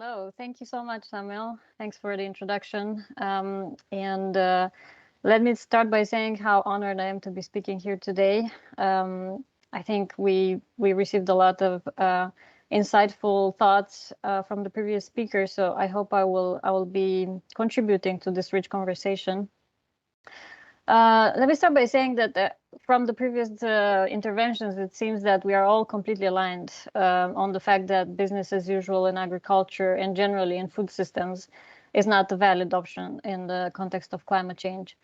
Hello, thank you so much, Samuel. Thanks for the introduction. Let me start by saying how honored I am to be speaking here today. I think we received a lot of insightful thoughts from the previous speaker, so I hope I will be contributing to this rich conversation. Let me start by saying that from the previous interventions, it seems that we are all completely aligned on the fact that business as usual in agriculture and generally in food systems is not a valid option in the context of climate change.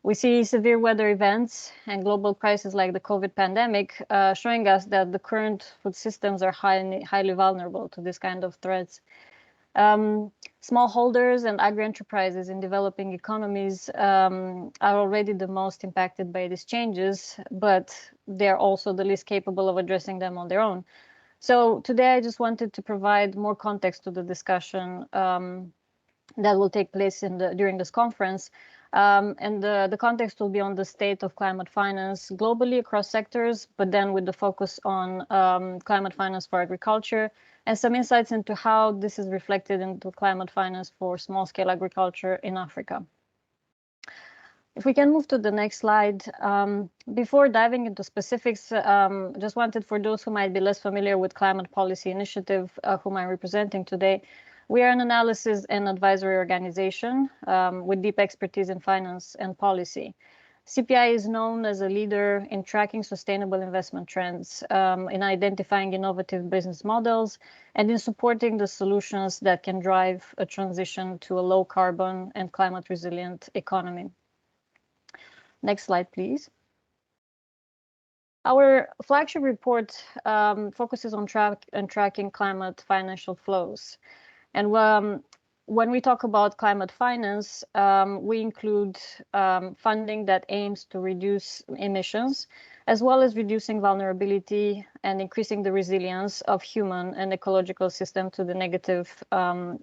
We see severe weather events and global crises like the COVID pandemic showing us that the current food systems are highly vulnerable to this kind of threats. Smallholders and agri-enterprises in developing economies are already the most impacted by these changes, but they're also the least capable of addressing them on their own. So today I just wanted to provide more context to the discussion that will take place during this conference. And the context will be on the state of climate finance globally across sectors, but then with the focus on climate finance for agriculture and some insights into how this is reflected into climate finance for small-scale agriculture in Africa. If we can move to the next slide, before diving into specifics, just wanted for those who might be less familiar with Climate Policy Initiative, whom I'm representing today, we are an analysis and advisory organization with deep expertise in finance and policy. CPI is known as a leader in tracking sustainable investment trends, in identifying innovative business models, and in supporting the solutions that can drive a transition to a low carbon and climate resilient economy. Next slide, please. Our flagship report focuses on tracking climate financial flows. And when we talk about climate finance, we include funding that aims to reduce emissions, as well as reducing vulnerability and increasing the resilience of human and ecological system to the negative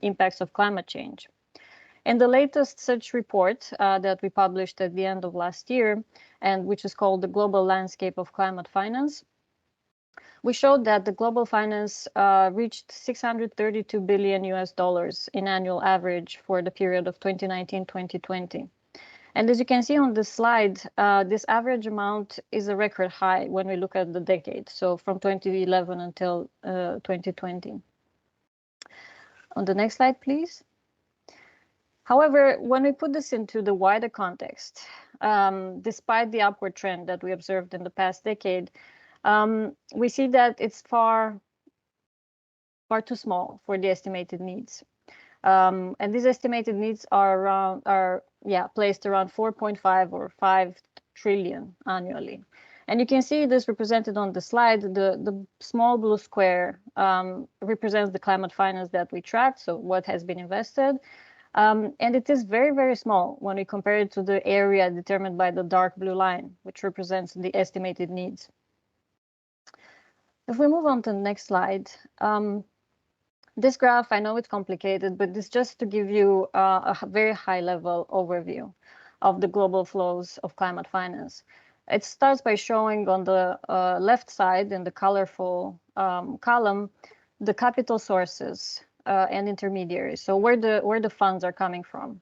impacts of climate change. In the latest such report that we published at the end of last year, and which is called the Global Landscape of Climate Finance, we showed that the global finance reached $632 billion in annual average for the period of 2019-2020. And as you can see on this slide, this average amount is a record high when we look at the decade, so from 2011 until 2020. On the next slide, please. However, when we put this into the wider context, despite the upward trend that we observed in the past decade, we see that it's far too small for the estimated needs. And these estimated needs are placed around 4.5 or 5 trillion annually. And you can see this represented on the slide. The small blue square represents the climate finance that we tracked, so what has been invested. And it is very, very small when we compare it to the area determined by the dark blue line, which represents the estimated needs. If we move on to the next slide, this graph, I know it's complicated, but it's just to give you a very high-level overview of the global flows of climate finance. It starts by showing on the left side in the colorful column the capital sources and intermediaries, so where the funds are coming from.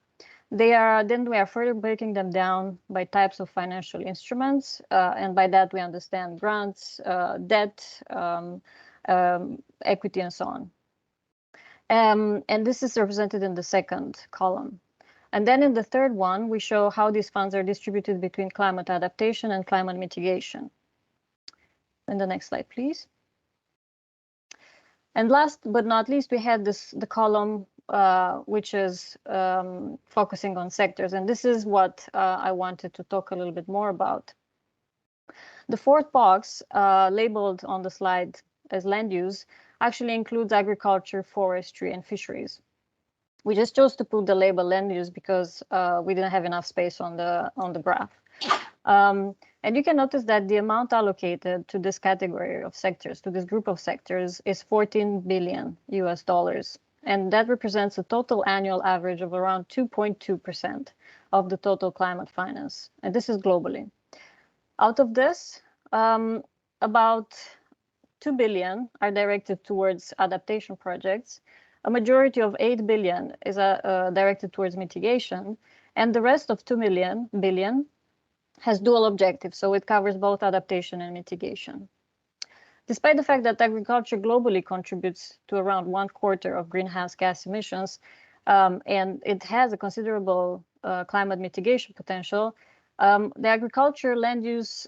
Then we are further breaking them down by types of financial instruments, and by that we understand grants, debt, equity, and so on. And this is represented in the second column. And then in the third one, we show how these funds are distributed between climate adaptation and climate mitigation. In the next slide, please. And last but not least, we had the column which is focusing on sectors. And this is what I wanted to talk a little bit more about. The fourth box, labeled on the slide as land use, actually includes agriculture, forestry, and fisheries. We just chose to put the label land use because we didn't have enough space on the graph. And you can notice that the amount allocated to this category of sectors, to this group of sectors, is $14 billion. And that represents a total annual average of around 2.2% of the total climate finance. And this is globally. Out of this, about 2 billion are directed towards adaptation projects, a majority of 8 billion is directed towards mitigation, and the rest of 2 billion has dual objectives, so it covers both adaptation and mitigation. Despite the fact that agriculture globally contributes to around 1/4 of greenhouse gas emissions, and it has a considerable climate mitigation potential, the agriculture, land use,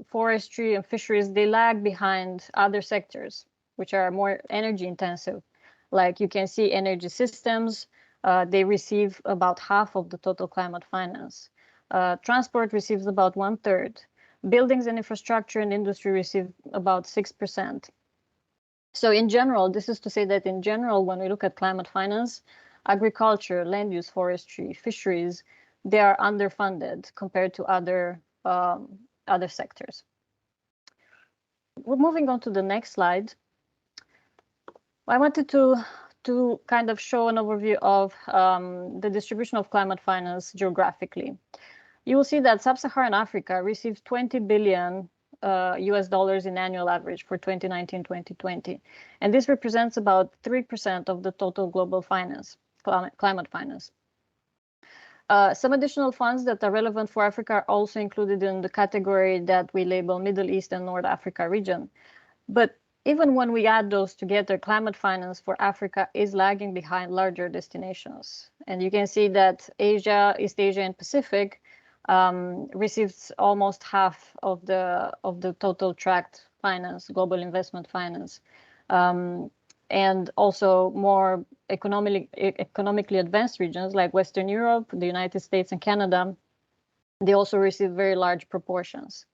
forestry, and fisheries, they lag behind other sectors, which are more energy intensive. Like you can see energy systems, they receive about half of the total climate finance. Transport receives about 1/3. Buildings and infrastructure and industry receive about 6%. So in general, this is to say that in general, when we look at climate finance, agriculture, land use, forestry, fisheries, they are underfunded compared to other sectors. We're moving on to the next slide. I wanted to kind of show an overview of the distribution of climate finance geographically. You will see that Sub-Saharan Africa receives $20 billion US dollars in annual average for 2019-2020. And this represents about 3% of the total global finance, climate finance. Some additional funds that are relevant for Africa are also included in the category that we label Middle East and North Africa region. But even when we add those together, climate finance for Africa is lagging behind larger destinations. And you can see that Asia, East Asia, and Pacific receives almost half of the total tracked finance, global investment finance. And also more economically advanced regions like Western Europe, the United States, and Canada, they also receive very large proportions.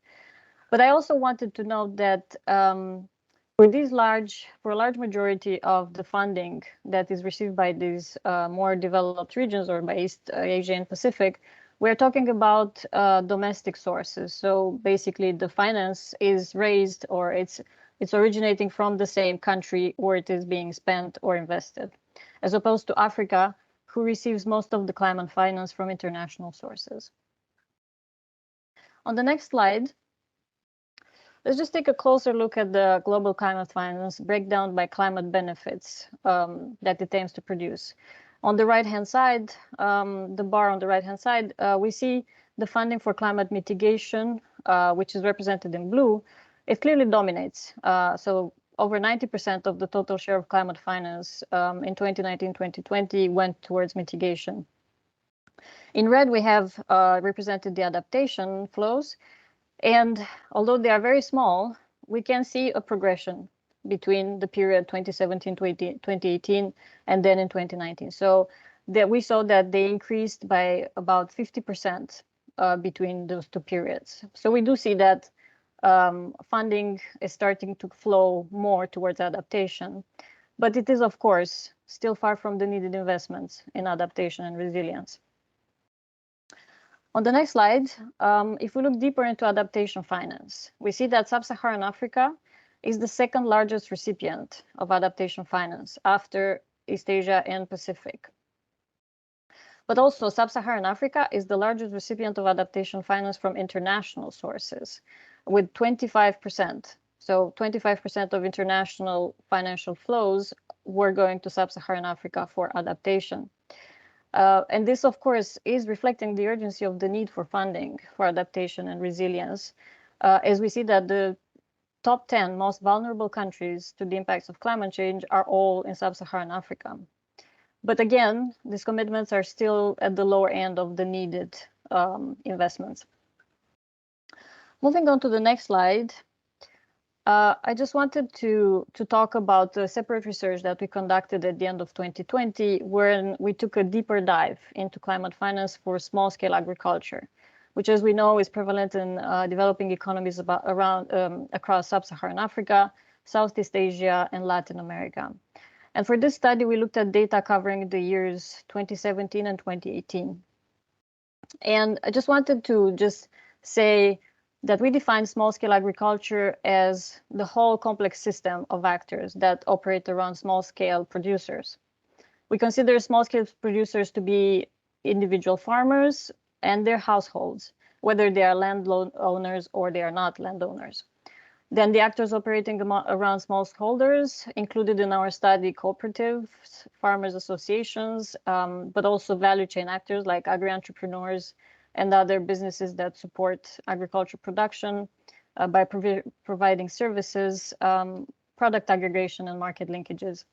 But I also wanted to note that for a large majority of the funding that is received by these more developed regions or by East Asia and Pacific, we're talking about domestic sources. So basically the finance is raised or it's originating from the same country where it is being spent or invested, as opposed to Africa, who receives most of the climate finance from international sources. On the next slide, let's just take a closer look at the global climate finance breakdown by climate benefits that it aims to produce. On the right-hand side, the bar on the right-hand side, we see the funding for climate mitigation, which is represented in blue. It clearly dominates. So over 90% of the total share of climate finance in 2019-2020 went towards mitigation. In red, we have represented the adaptation flows. And although they are very small, we can see a progression between the period 2017-2018 and then in 2019. So that we saw that they increased by about 50% between those two periods. So we do see that funding is starting to flow more towards adaptation, but it is, of course, still far from the needed investments in adaptation and resilience. On the next slide, if we look deeper into adaptation finance, we see that Sub-Saharan Africa is the second largest recipient of adaptation finance after East Asia and Pacific. But also Sub-Saharan Africa is the largest recipient of adaptation finance from international sources with 25%. So 25% of international financial flows were going to Sub-Saharan Africa for adaptation. And this, of course, is reflecting the urgency of the need for funding for adaptation and resilience, as we see that the top 10 most vulnerable countries to the impacts of climate change are all in Sub-Saharan Africa. But again, these commitments are still at the lower end of the needed investments. Moving on to the next slide, I just wanted to talk about the separate research that we conducted at the end of 2020, wherein we took a deeper dive into climate finance for small-scale agriculture, which, as we know, is prevalent in developing economies across Sub-Saharan Africa, Southeast Asia, and Latin America. And for this study, we looked at data covering the years 2017 and 2018. And I just wanted to say that we define small-scale agriculture as the whole complex system of actors that operate around small-scale producers. We consider small-scale producers to be individual farmers and their households, whether they are landowners or they are not landowners. Then the actors operating around smallholders included in our study cooperatives, farmers associations, but also value chain actors like agri-entrepreneurs and other businesses that support agriculture production by providing services, product aggregation, and market linkages.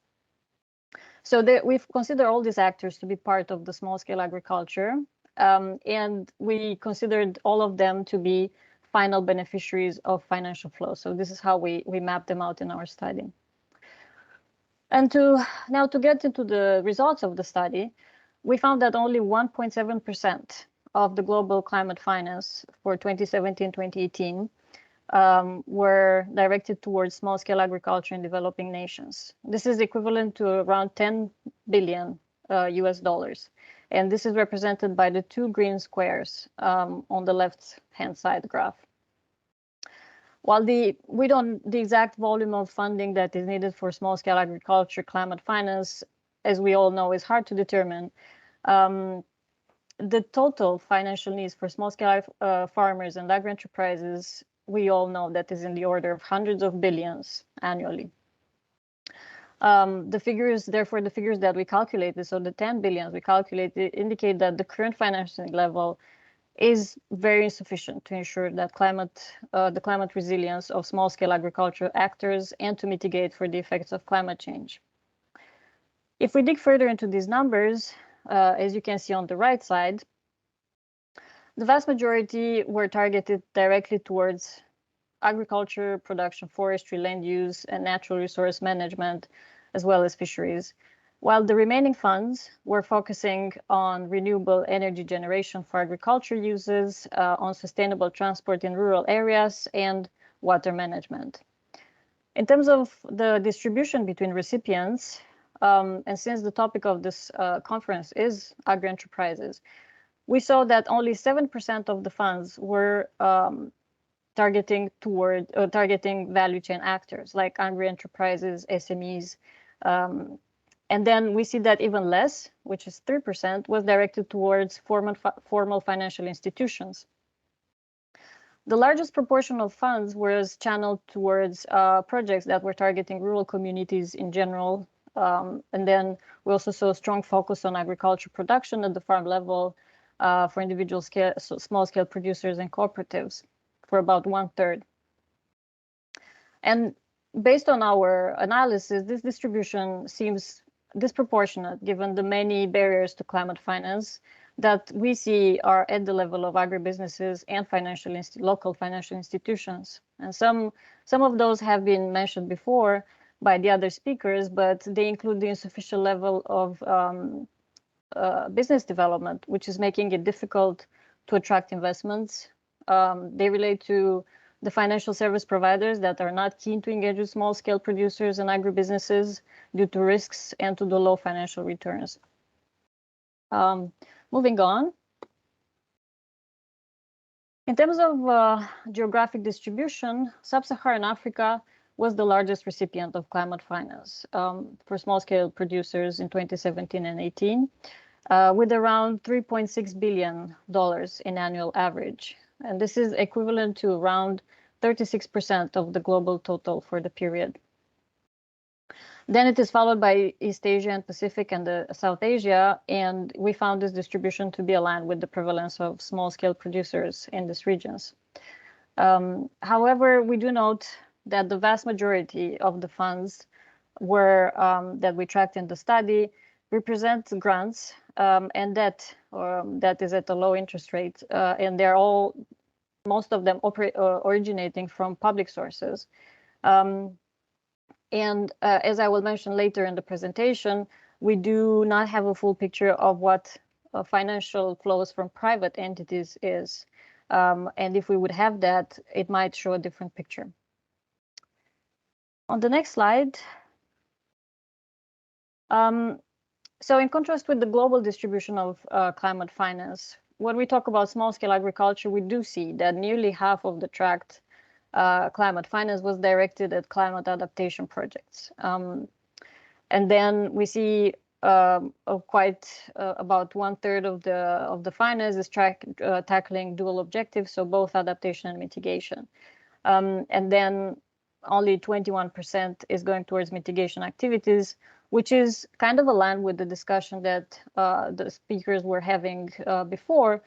So we've considered all these actors to be part of the small-scale agriculture, and we considered all of them to be final beneficiaries of financial flow. So this is how we mapped them out in our study. And now to get into the results of the study, we found that only 1.7% of the global climate finance for 2017-2018 were directed towards small-scale agriculture in developing nations. This is equivalent to around 10 billion US dollars. And this is represented by the two green squares on the left-hand side graph. While the exact volume of funding that is needed for small-scale agriculture climate finance, as we all know, is hard to determine, the total financial needs for small-scale farmers and agri-enterprises, we all know that is in the order of hundreds of billions annually. The figures that we calculated, so the 10 billions we calculated, indicate that the current financing level is very insufficient to ensure that the climate resilience of small-scale agricultural actors and to mitigate for the effects of climate change. If we dig further into these numbers, as you can see on the right side, the vast majority were targeted directly towards agriculture, production, forestry, land use, and natural resource management, as well as fisheries, while the remaining funds were focusing on renewable energy generation for agriculture uses, on sustainable transport in rural areas, and water management. In terms of the distribution between recipients, and since the topic of this conference is agri-enterprises, we saw that only 7% of the funds were targeting value chain actors like agri-enterprises, SMEs, and then we see that even less, which is 3%, was directed towards formal financial institutions. The largest proportion of funds was channeled towards projects that were targeting rural communities in general, and then we also saw a strong focus on agriculture production at the farm level for individual small-scale producers and cooperatives for about 1/3. And based on our analysis, this distribution seems disproportionate given the many barriers to climate finance that we see are at the level of agribusinesses and local financial institutions. And some of those have been mentioned before by the other speakers, but they include the insufficient level of business development, which is making it difficult to attract investments. They relate to the financial service providers that are not keen to engage with small-scale producers and agribusinesses due to risks and to the low financial returns. Moving on. In terms of geographic distribution, Sub-Saharan Africa was the largest recipient of climate finance for small-scale producers in 2017 and 18, with around $3.6 billion in annual average. And this is equivalent to around 36% of the global total for the period. Then it is followed by East Asia and Pacific and South Asia, and we found this distribution to be aligned with the prevalence of small-scale producers in these regions. However, we do note that the vast majority of the funds that we tracked in the study represent grants and debt that is at a low interest rate, and most of them originating from public sources. And as I will mention later in the presentation, we do not have a full picture of what financial flows from private entities is. And if we would have that, it might show a different picture. On the next slide. So in contrast with the global distribution of climate finance, when we talk about small-scale agriculture, we do see that nearly half of the tracked climate finance was directed at climate adaptation projects. And then we see about 1/3 of the finance is tackling dual objectives, so both adaptation and mitigation. And then only 21% is going towards mitigation activities, which is kind of aligned with the discussion that the speakers were having before,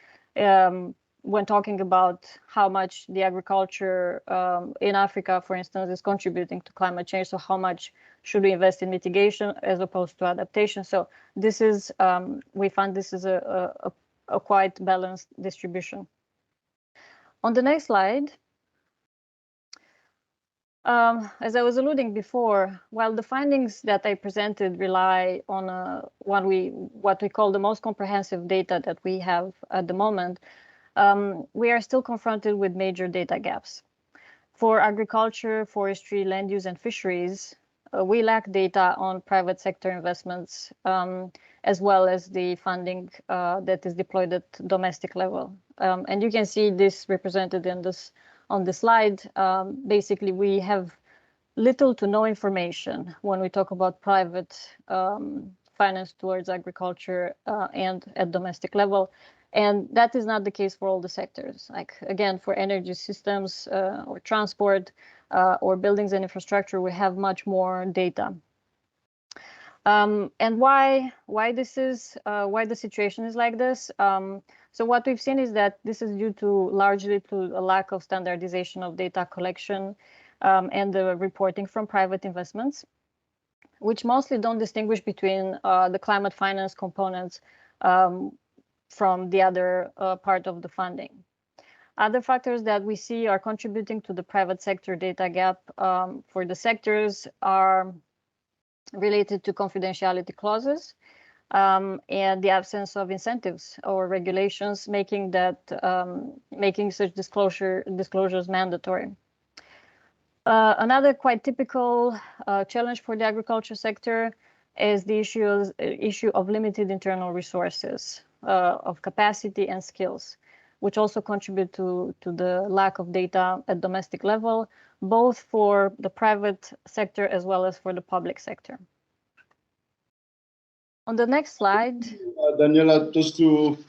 when talking about how much the agriculture in Africa, for instance, is contributing to climate change. So how much should we invest in mitigation as opposed to adaptation? So this is, we find this is a quite balanced distribution. On the next slide, as I was alluding before, while the findings that I presented rely on what we call the most comprehensive data that we have at the moment, we are still confronted with major data gaps. For agriculture, forestry, land use, and fisheries, we lack data on private sector investments, as well as the funding that is deployed at domestic level. And you can see this represented in this on the slide. Basically, we have little to no information when we talk about private finance towards agriculture and at domestic level. And that is not the case for all the sectors. Like, again, for energy systems or transport or buildings and infrastructure, we have much more data. And why the situation is like this? So what we've seen is that this is due to largely to a lack of standardization of data collection and the reporting from private investments, which mostly don't distinguish between the climate finance components from the other part of the funding. Other factors that we see are contributing to the private sector data gap for the sectors are related to confidentiality clauses and the absence of incentives or regulations making such disclosures mandatory. Another quite typical challenge for the agriculture sector is the issue of limited internal resources, of capacity and skills, which also contribute to the lack of data at domestic level, both for the private sector as well as for the public sector. On the next slide. Daniela, just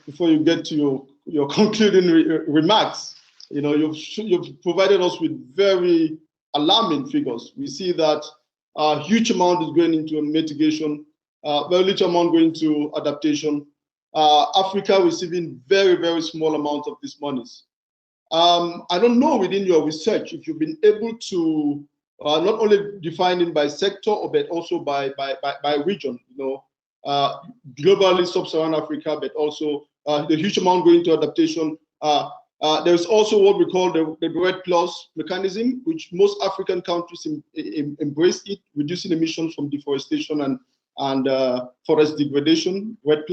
before you get to your concluding remarks, you've provided us with very alarming figures. We see that a huge amount is going into mitigation, very little amount going to adaptation. Africa receiving very, very small amount of these monies. I don't know within your research if you've been able to not only define it by sector, but also by region. Globally, sub-Saharan Africa, but also the huge amount going to adaptation. There's also what we call the REDD+ mechanism, which most African countries embrace it, reducing emissions from deforestation and forest degradation, REDD+.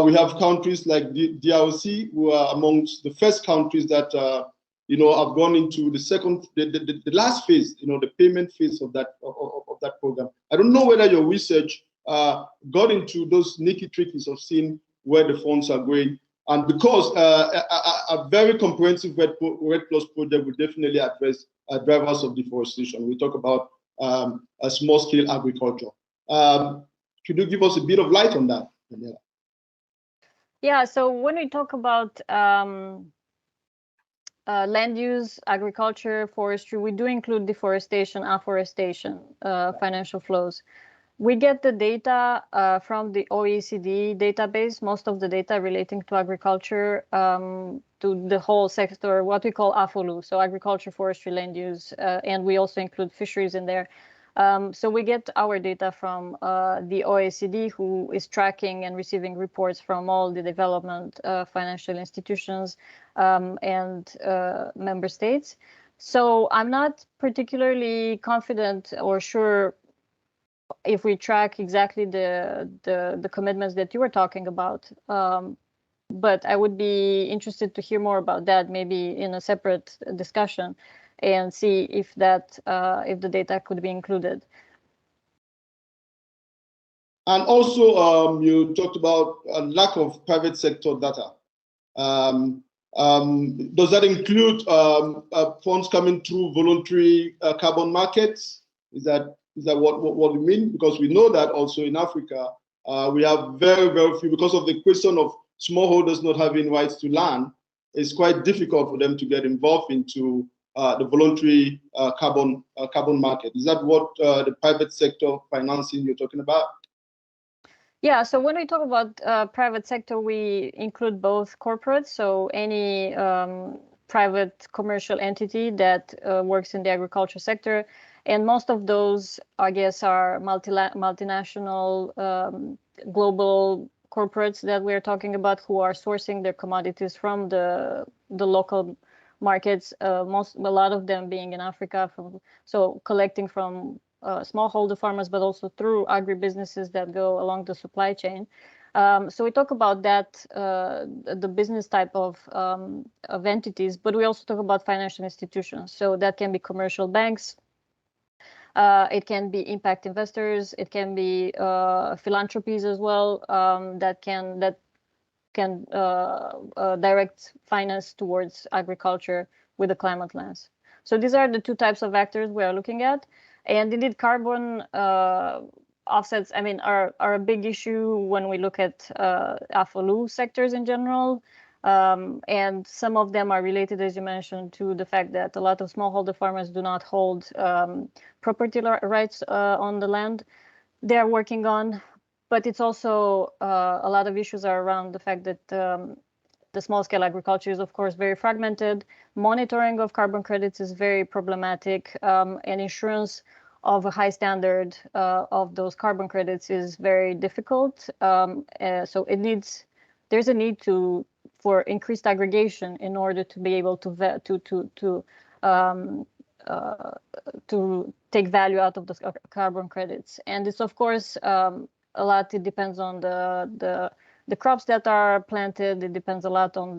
We have countries like the DRC, who are amongst the first countries that have gone into the last phase, the payment phase of that program. I don't know whether your research got into those nitty-gritties of seeing where the funds are going, and because a very comprehensive REDD+ project would definitely address drivers of deforestation. We talk about a small-scale agriculture. Could you give us a bit of light on that, Daniela? Yeah, so when we talk about land use, agriculture, forestry, we do include deforestation, afforestation, financial flows. We get the data from the OECD database, most of the data relating to agriculture, to the whole sector, what we call AFOLU, so agriculture, forestry, land use, and we also include fisheries in there. So we get our data from the OECD, who is tracking and receiving reports from all the development financial institutions and member states. So I'm not particularly confident or sure if we track exactly the commitments that you were talking about. But I would be interested to hear more about that, maybe in a separate discussion, and see if the data could be included. And also, you talked about a lack of private sector data. Does that include funds coming through voluntary carbon markets? Is that what you mean? Because we know that also in Africa, we have very, very few, because of the question of smallholders not having rights to land. It's quite difficult for them to get involved into the voluntary carbon market. Is that what the private sector financing you're talking about? Yeah, so when we talk about private sector, we include both corporates, so any private commercial entity that works in the agriculture sector. And most of those, I guess, are multinational global corporates that we're talking about, who are sourcing their commodities from the local markets, a lot of them being in Africa, so collecting from smallholder farmers, but also through agribusinesses that go along the supply chain. So we talk about that, the business type of entities, but we also talk about financial institutions. So that can be commercial banks, it can be impact investors, it can be philanthropies as well, that can direct finance towards agriculture with a climate lens. So these are the two types of actors we are looking at. And indeed, carbon offsets, I mean, are a big issue when we look at AFOLU sectors in general. And some of them are related, as you mentioned, to the fact that a lot of smallholder farmers do not hold property rights on the land they're working on. But it's also a lot of issues are around the fact that the small-scale agriculture is, of course, very fragmented. Monitoring of carbon credits is very problematic, and insurance of a high standard of those carbon credits is very difficult. So there's a need for increased aggregation in order to be able to take value out of the carbon credits. And it's, of course, a lot. It depends on the crops that are planted. It depends a lot on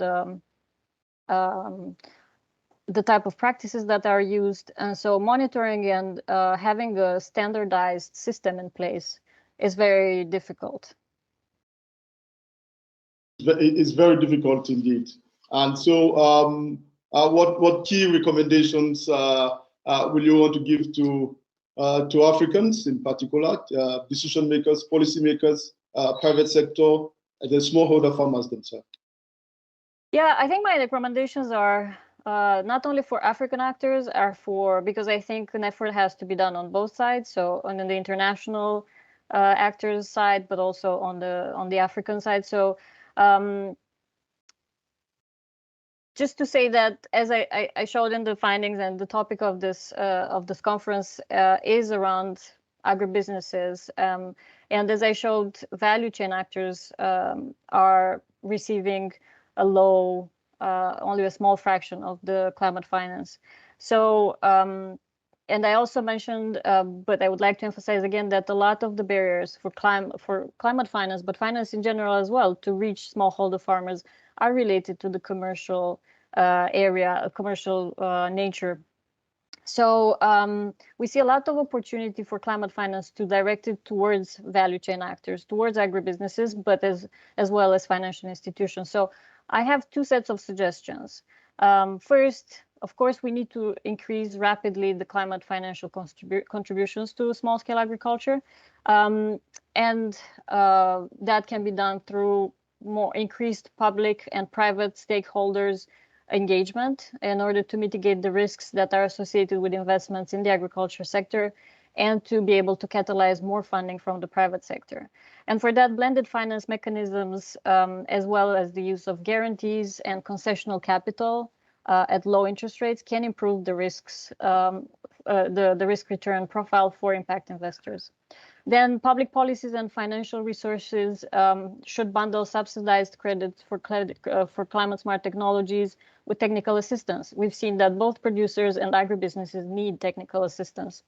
the type of practices that are used. And so monitoring and having a standardized system in place is very difficult. It's very difficult indeed. And so what key recommendations will you want to give to Africans in particular, decision makers, policy makers, private sector, and the smallholder farmers themselves? Yeah, I think my recommendations are not only for African actors, because I think an effort has to be done on both sides. So on the international actors side, but also on the African side. So just to say that, as I showed in the findings, and the topic of this conference is around agribusinesses, and as I showed, value chain actors are receiving a low, only a small fraction of the climate finance. So, and I also mentioned, but I would like to emphasize again that a lot of the barriers for climate finance, but finance in general as well, to reach smallholder farmers are related to the commercial nature. So we see a lot of opportunity for climate finance to direct it towards value chain actors, towards agribusinesses, but as well as financial institutions. So I have two sets of suggestions. First, of course, we need to increase rapidly the climate financial contributions to small-scale agriculture. And that can be done through more increased public and private stakeholders engagement in order to mitigate the risks that are associated with investments in the agriculture sector, and to be able to catalyze more funding from the private sector. And for that, blended finance mechanisms, as well as the use of guarantees and concessional capital at low interest rates, can improve the risks, the risk return profile for impact investors. Then public policies and financial resources should bundle subsidized credits for climate smart technologies with technical assistance. We've seen that both producers and agribusinesses need technical assistance.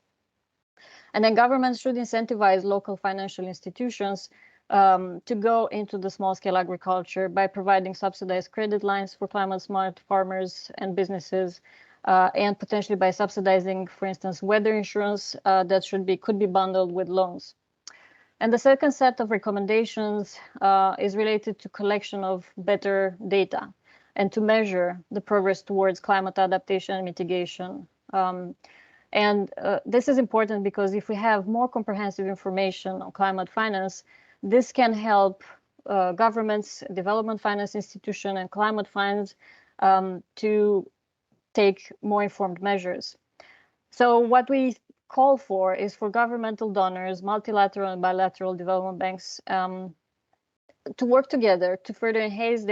And then governments should incentivize local financial institutions to go into the small-scale agriculture by providing subsidized credit lines for climate smart farmers and businesses, and potentially by subsidizing, for instance, weather insurance that could be bundled with loans. And the second set of recommendations is related to collection of better data and to measure the progress towards climate adaptation and mitigation. And this is important because if we have more comprehensive information on climate finance, this can help governments, development finance institutions, and climate funds to take more informed measures. So what we call for is for governmental donors, multilateral and bilateral development banks to work together to further enhance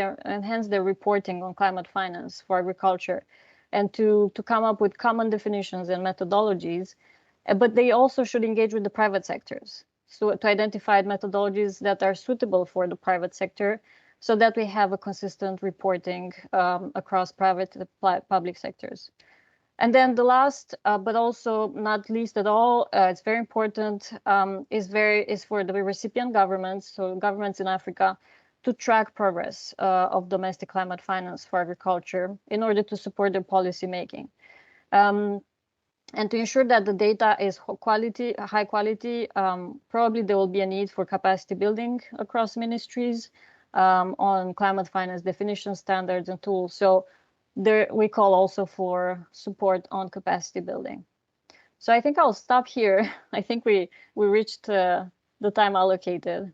their reporting on climate finance for agriculture, and to come up with common definitions and methodologies. But they also should engage with the private sectors, so to identify methodologies that are suitable for the private sector, so that we have a consistent reporting across private and public sectors. And then the last, but also not least at all, it's very important, is for the recipient governments, so governments in Africa, to track progress of domestic climate finance for agriculture in order to support their policy making. And to ensure that the data is high quality, probably there will be a need for capacity building across ministries on climate finance definition standards and tools. So there we call also for support on capacity building. So I think I'll stop here. I think we reached the time allocated.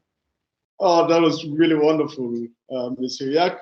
Oh, that was really wonderful, Ms. Chiriac.